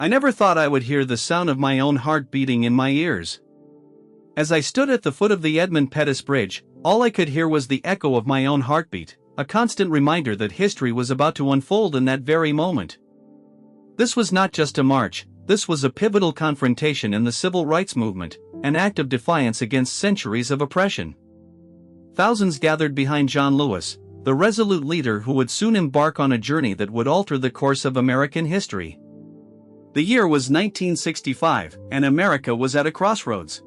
I never thought I would hear the sound of my own heart beating in my ears. As I stood at the foot of the Edmund Pettus Bridge, all I could hear was the echo of my own heartbeat, a constant reminder that history was about to unfold in that very moment. This was not just a march, this was a pivotal confrontation in the civil rights movement, an act of defiance against centuries of oppression. Thousands gathered behind John Lewis, the resolute leader who would soon embark on a journey that would alter the course of American history. The year was 1965, and America was at a crossroads.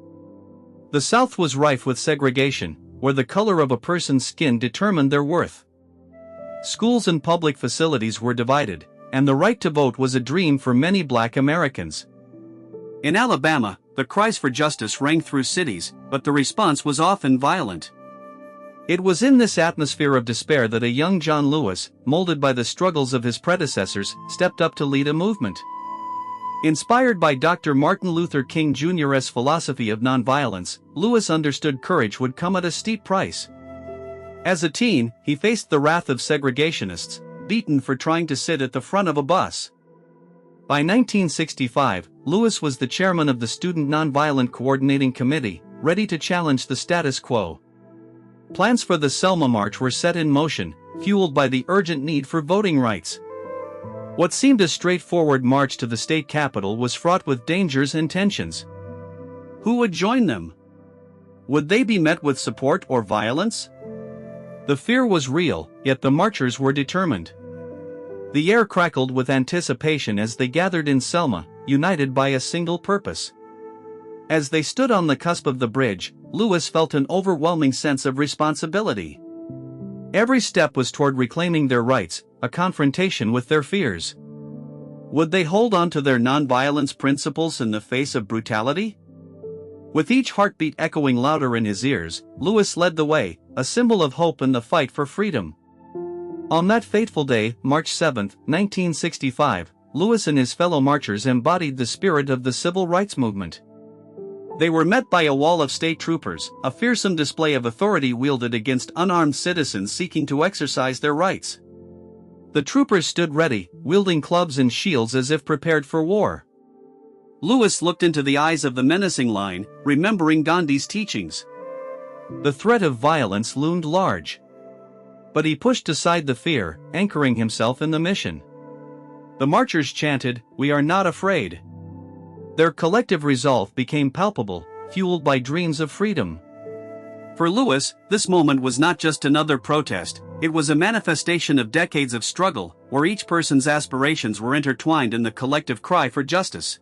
The South was rife with segregation, where the color of a person's skin determined their worth. Schools and public facilities were divided, and the right to vote was a dream for many Black Americans. In Alabama, the cries for justice rang through cities, but the response was often violent. It was in this atmosphere of despair that a young John Lewis, molded by the struggles of his predecessors, stepped up to lead a movement. Inspired by Dr. Martin Luther King Jr.'s philosophy of nonviolence, Lewis understood courage would come at a steep price. As a teen, he faced the wrath of segregationists, beaten for trying to sit at the front of a bus. By 1965, Lewis was the chairman of the Student Nonviolent Coordinating Committee, ready to challenge the status quo. Plans for the Selma March were set in motion, fueled by the urgent need for voting rights. What seemed a straightforward march to the state capitol was fraught with dangers and tensions. Who would join them? Would they be met with support or violence? The fear was real, yet the marchers were determined. The air crackled with anticipation as they gathered in Selma, united by a single purpose. As they stood on the cusp of the bridge, Lewis felt an overwhelming sense of responsibility. Every step was toward reclaiming their rights, a confrontation with their fears. Would they hold on to their nonviolence principles in the face of brutality? With each heartbeat echoing louder in his ears, Lewis led the way, a symbol of hope in the fight for freedom. On that fateful day, March 7, 1965, Lewis and his fellow marchers embodied the spirit of the civil rights movement. They were met by a wall of state troopers, a fearsome display of authority wielded against unarmed citizens seeking to exercise their rights. The troopers stood ready, wielding clubs and shields as if prepared for war. Lewis looked into the eyes of the menacing line, remembering Gandhi's teachings. The threat of violence loomed large. But he pushed aside the fear, anchoring himself in the mission. The marchers chanted, "We are not afraid." Their collective resolve became palpable, fueled by dreams of freedom. For Lewis, this moment was not just another protest, it was a manifestation of decades of struggle, where each person's aspirations were intertwined in the collective cry for justice.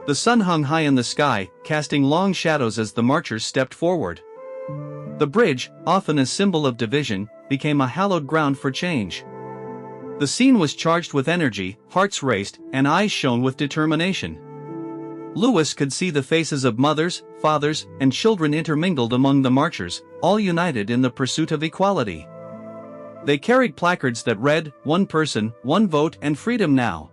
The sun hung high in the sky, casting long shadows as the marchers stepped forward. The bridge, often a symbol of division, became a hallowed ground for change. The scene was charged with energy, hearts raced, and eyes shone with determination. Lewis could see the faces of mothers, fathers, and children intermingled among the marchers, all united in the pursuit of equality. They carried placards that read, "One person, one vote, and freedom now."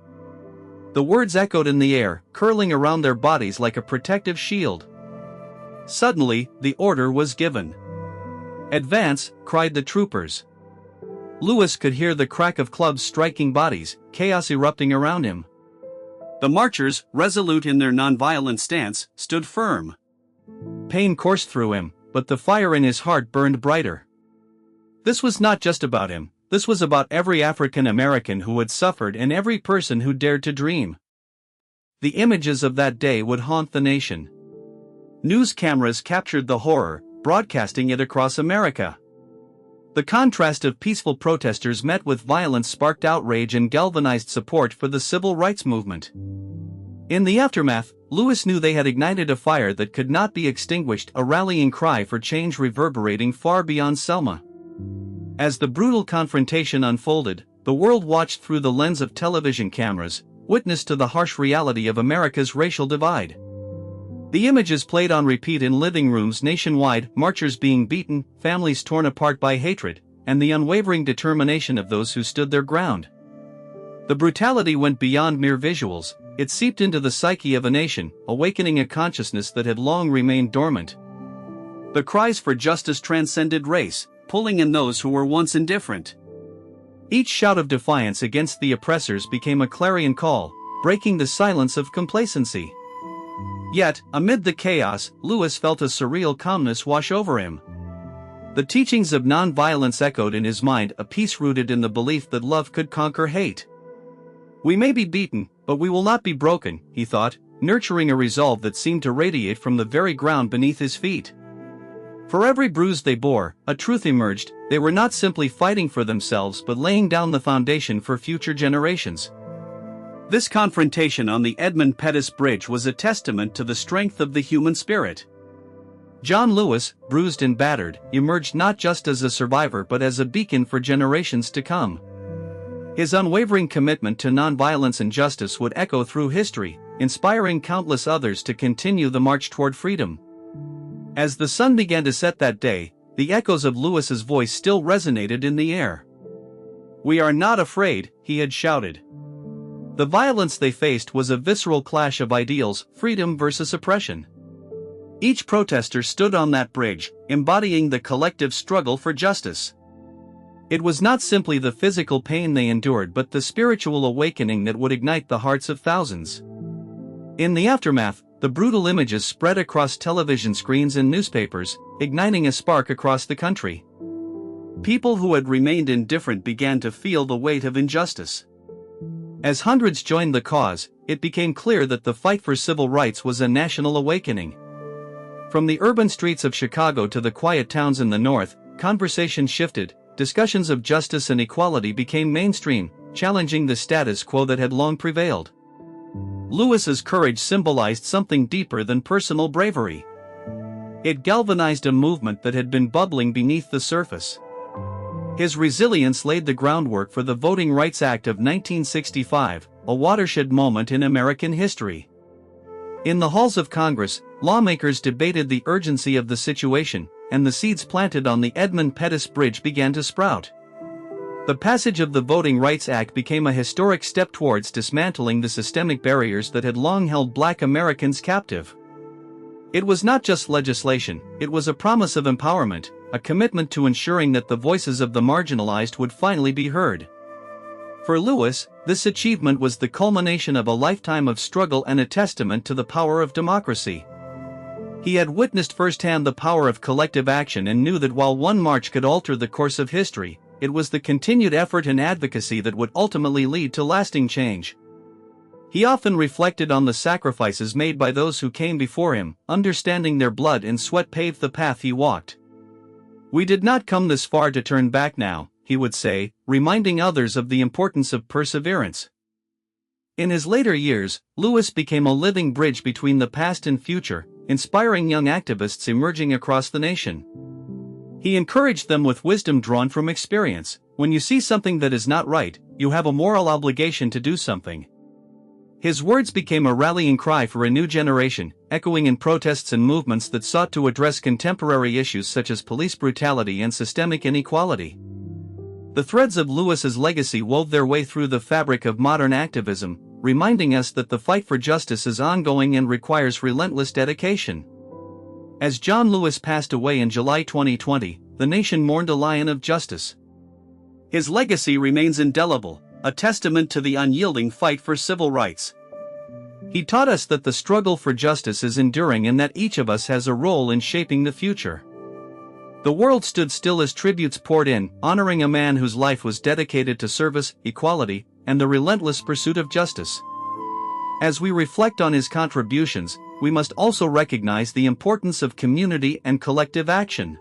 The words echoed in the air, curling around their bodies like a protective shield. Suddenly, the order was given. "Advance!" cried the troopers. Lewis could hear the crack of clubs striking bodies, chaos erupting around him. The marchers, resolute in their nonviolent stance, stood firm. Pain coursed through him, but the fire in his heart burned brighter. This was not just about him, this was about every African American who had suffered and every person who dared to dream. The images of that day would haunt the nation. News cameras captured the horror, broadcasting it across America. The contrast of peaceful protesters met with violence sparked outrage and galvanized support for the civil rights movement. In the aftermath, Lewis knew they had ignited a fire that could not be extinguished, a rallying cry for change reverberating far beyond Selma. As the brutal confrontation unfolded, the world watched through the lens of television cameras, witness to the harsh reality of America's racial divide. The images played on repeat in living rooms nationwide, marchers being beaten, families torn apart by hatred, and the unwavering determination of those who stood their ground. The brutality went beyond mere visuals, it seeped into the psyche of a nation, awakening a consciousness that had long remained dormant. The cries for justice transcended race, pulling in those who were once indifferent. Each shout of defiance against the oppressors became a clarion call, breaking the silence of complacency. Yet, amid the chaos, Lewis felt a surreal calmness wash over him. The teachings of nonviolence echoed in his mind, a peace rooted in the belief that love could conquer hate. "We may be beaten, but we will not be broken," he thought, nurturing a resolve that seemed to radiate from the very ground beneath his feet. For every bruise they bore, a truth emerged: they were not simply fighting for themselves but laying down the foundation for future generations. This confrontation on the Edmund Pettus Bridge was a testament to the strength of the human spirit. John Lewis, bruised and battered, emerged not just as a survivor but as a beacon for generations to come. His unwavering commitment to nonviolence and justice would echo through history, inspiring countless others to continue the march toward freedom. As the sun began to set that day, the echoes of Lewis's voice still resonated in the air. "We are not afraid," he had shouted. The violence they faced was a visceral clash of ideals, freedom versus oppression. Each protester stood on that bridge, embodying the collective struggle for justice. It was not simply the physical pain they endured but the spiritual awakening that would ignite the hearts of thousands. In the aftermath, the brutal images spread across television screens and newspapers, igniting a spark across the country. People who had remained indifferent began to feel the weight of injustice. As hundreds joined the cause, it became clear that the fight for civil rights was a national awakening. From the urban streets of Chicago to the quiet towns in the North, conversation shifted, discussions of justice and equality became mainstream, challenging the status quo that had long prevailed. Lewis's courage symbolized something deeper than personal bravery. It galvanized a movement that had been bubbling beneath the surface. His resilience laid the groundwork for the Voting Rights Act of 1965, a watershed moment in American history. In the halls of Congress, lawmakers debated the urgency of the situation, and the seeds planted on the Edmund Pettus Bridge began to sprout. The passage of the Voting Rights Act became a historic step towards dismantling the systemic barriers that had long held Black Americans captive. It was not just legislation, it was a promise of empowerment, a commitment to ensuring that the voices of the marginalized would finally be heard. For Lewis, this achievement was the culmination of a lifetime of struggle and a testament to the power of democracy. He had witnessed firsthand the power of collective action and knew that while one march could alter the course of history, it was the continued effort and advocacy that would ultimately lead to lasting change. He often reflected on the sacrifices made by those who came before him, understanding their blood and sweat paved the path he walked. "We did not come this far to turn back now," he would say, reminding others of the importance of perseverance. In his later years, Lewis became a living bridge between the past and future, inspiring young activists emerging across the nation. He encouraged them with wisdom drawn from experience: when you see something that is not right, you have a moral obligation to do something. His words became a rallying cry for a new generation, echoing in protests and movements that sought to address contemporary issues such as police brutality and systemic inequality. The threads of Lewis's legacy wove their way through the fabric of modern activism, reminding us that the fight for justice is ongoing and requires relentless dedication. As John Lewis passed away in July 2020, the nation mourned a lion of justice. His legacy remains indelible, a testament to the unyielding fight for civil rights. He taught us that the struggle for justice is enduring and that each of us has a role in shaping the future. The world stood still as tributes poured in, honoring a man whose life was dedicated to service, equality, and the relentless pursuit of justice. As we reflect on his contributions, we must also recognize the importance of community and collective action.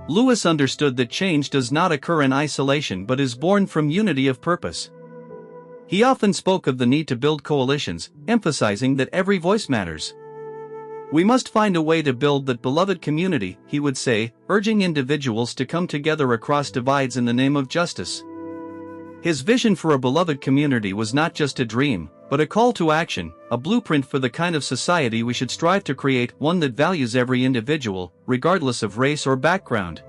Lewis understood that change does not occur in isolation but is born from unity of purpose. He often spoke of the need to build coalitions, emphasizing that every voice matters. "We must find a way to build that beloved community," he would say, urging individuals to come together across divides in the name of justice. His vision for a beloved community was not just a dream, but a call to action, a blueprint for the kind of society we should strive to create, one that values every individual, regardless of race or background.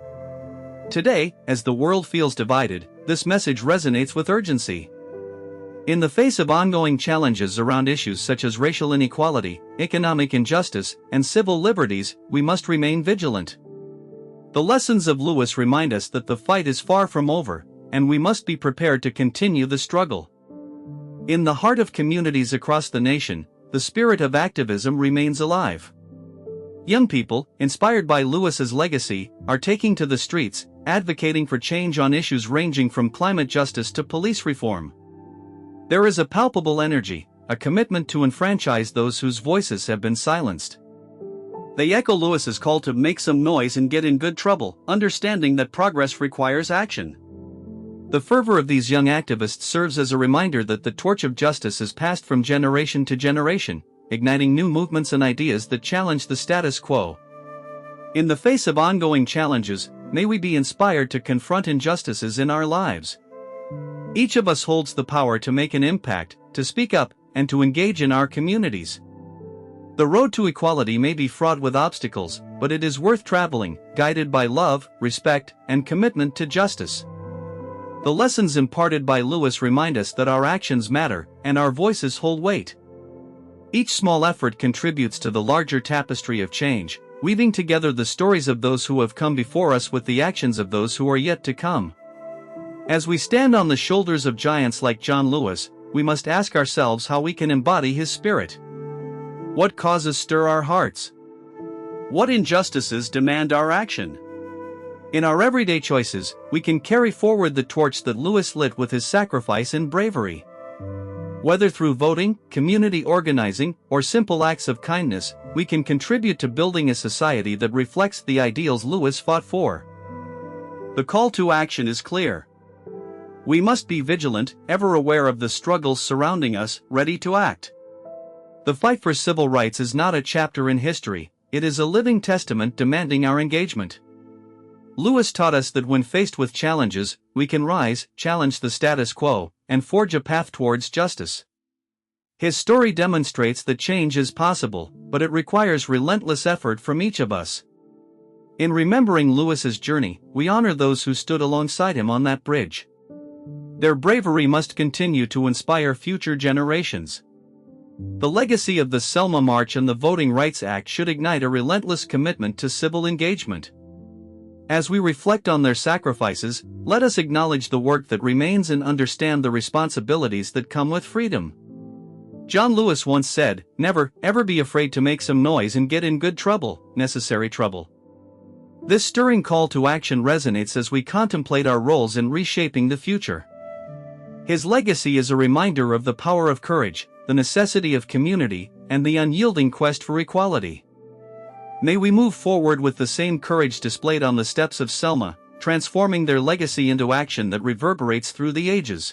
Today, as the world feels divided, this message resonates with urgency. In the face of ongoing challenges around issues such as racial inequality, economic injustice, and civil liberties, we must remain vigilant. The lessons of Lewis remind us that the fight is far from over, and we must be prepared to continue the struggle. In the heart of communities across the nation, the spirit of activism remains alive. Young people, inspired by Lewis's legacy, are taking to the streets, advocating for change on issues ranging from climate justice to police reform. There is a palpable energy, a commitment to enfranchise those whose voices have been silenced. They echo Lewis's call to make some noise and get in good trouble, understanding that progress requires action. The fervor of these young activists serves as a reminder that the torch of justice is passed from generation to generation, igniting new movements and ideas that challenge the status quo. In the face of ongoing challenges, may we be inspired to confront injustices in our lives. Each of us holds the power to make an impact, to speak up, and to engage in our communities. The road to equality may be fraught with obstacles, but it is worth traveling, guided by love, respect, and commitment to justice. The lessons imparted by Lewis remind us that our actions matter, and our voices hold weight. Each small effort contributes to the larger tapestry of change, weaving together the stories of those who have come before us with the actions of those who are yet to come. As we stand on the shoulders of giants like John Lewis, we must ask ourselves how we can embody his spirit. What causes stir our hearts? What injustices demand our action? In our everyday choices, we can carry forward the torch that Lewis lit with his sacrifice and bravery. Whether through voting, community organizing, or simple acts of kindness, we can contribute to building a society that reflects the ideals Lewis fought for. The call to action is clear. We must be vigilant, ever aware of the struggles surrounding us, ready to act. The fight for civil rights is not a chapter in history, it is a living testament demanding our engagement. Lewis taught us that when faced with challenges, we can rise, challenge the status quo, and forge a path towards justice. His story demonstrates that change is possible, but it requires relentless effort from each of us. In remembering Lewis's journey, we honor those who stood alongside him on that bridge. Their bravery must continue to inspire future generations. The legacy of the Selma March and the Voting Rights Act should ignite a relentless commitment to civil engagement. As we reflect on their sacrifices, let us acknowledge the work that remains and understand the responsibilities that come with freedom. John Lewis once said, "Never, ever be afraid to make some noise and get in good trouble, necessary trouble." This stirring call to action resonates as we contemplate our roles in reshaping the future. His legacy is a reminder of the power of courage, the necessity of community, and the unyielding quest for equality. May we move forward with the same courage displayed on the steps of Selma, transforming their legacy into action that reverberates through the ages.